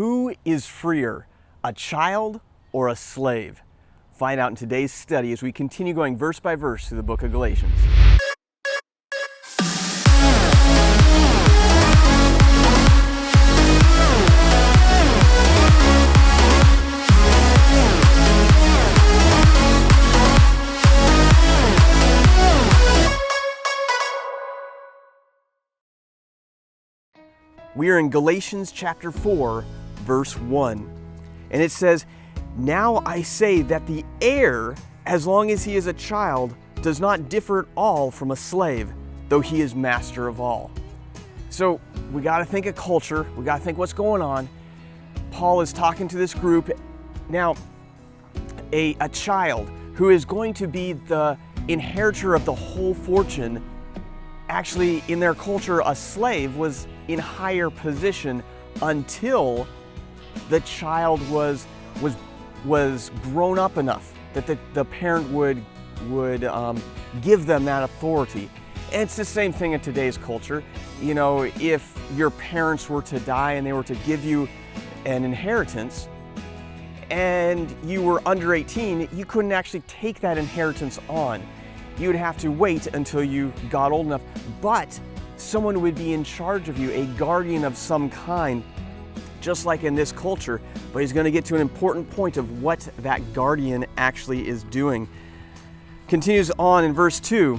Who is freer, a child or a slave? Find out in today's study as we continue going verse by verse through the book of Galatians. We are in Galatians chapter 4, verse 1. And it says, "Now I say that the heir, as long as he is a child, does not differ at all from a slave, though he is master of all." So we got to think of culture. We got to think what's going on. Paul is talking to this group. Now, a child who is going to be the inheritor of the whole fortune, actually in their culture, a slave was in higher position until the child was grown up enough that the parent would give them that authority. And it's the same thing in today's culture. You know, if your parents were to die and they were to give you an inheritance and you were under 18, you couldn't actually take that inheritance on. You would have to wait until you got old enough, but someone would be in charge of you, a guardian of some kind, just like in this culture. But he's going to get to an important point of what that guardian actually is doing. Continues on in verse 2,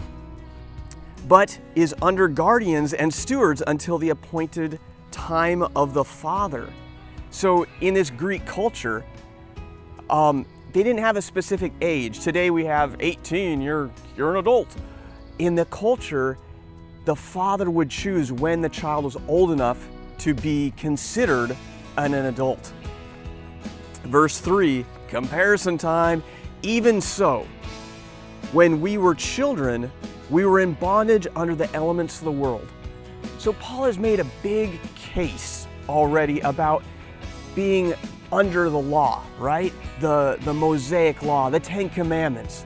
"But is under guardians and stewards until the appointed time of the father." So in this Greek culture, they didn't have a specific age. Today we have 18, you're an adult. In the culture, the father would choose when the child was old enough to be considered an adult. Verse 3, comparison time. "Even so, when we were children, we were in bondage under the elements of the world." So Paul has made a big case already about being under the law, right? The Mosaic law, the 10 Commandments.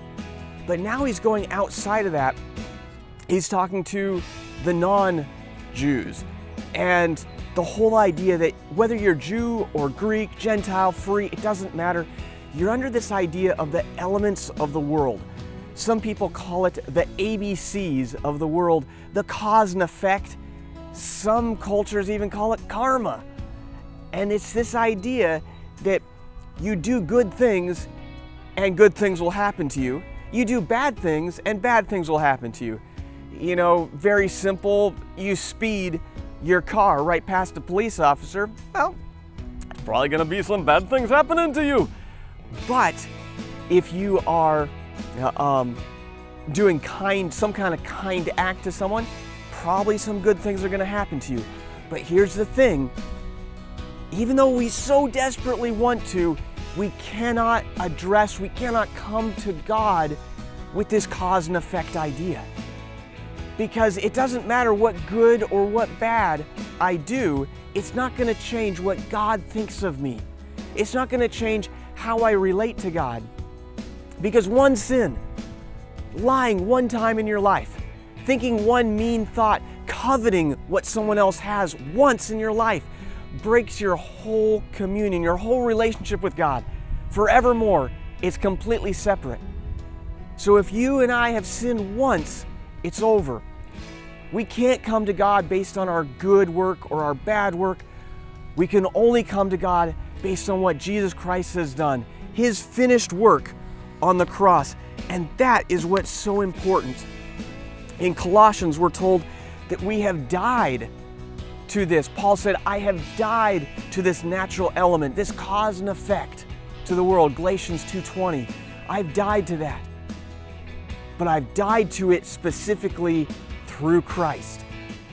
But now he's going outside of that. He's talking to the non-Jews. And the whole idea that whether you're Jew or Greek, Gentile, free, it doesn't matter. You're under this idea of the elements of the world. Some people call it the ABCs of the world, the cause and effect. Some cultures even call it karma. And it's this idea that you do good things and good things will happen to you. You do bad things and bad things will happen to you. You know, very simple. You speed your car right past a police officer. Well, it's probably going to be some bad things happening to you. But if you are doing some kind of kind act to someone, probably some good things are going to happen to you. But here's the thing. Even though we so desperately want to, we cannot come to God with this cause and effect idea. Because it doesn't matter what good or what bad I do, it's not going to change what God thinks of me. It's not going to change how I relate to God. Because one sin, lying one time in your life, thinking one mean thought, coveting what someone else has once in your life, breaks your whole communion, your whole relationship with God. Forevermore, it's completely separate. So if you and I have sinned once, it's over. We can't come to God based on our good work or our bad work. We can only come to God based on what Jesus Christ has done, His finished work on the cross. And that is what's so important. In Colossians, we're told that we have died to this. Paul said, "I have died to this natural element, this cause and effect to the world." Galatians 2:20. I've died to that. But I've died to it specifically through Christ.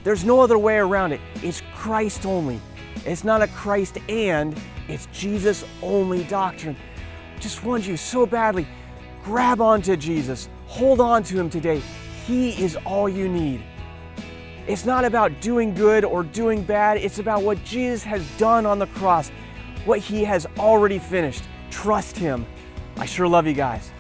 There's no other way around it. It's Christ only. It's not a Christ and, it's Jesus only doctrine. Just want you so badly, grab onto Jesus. Hold on to Him today. He is all you need. It's not about doing good or doing bad. It's about what Jesus has done on the cross, what He has already finished. Trust Him. I sure love you guys.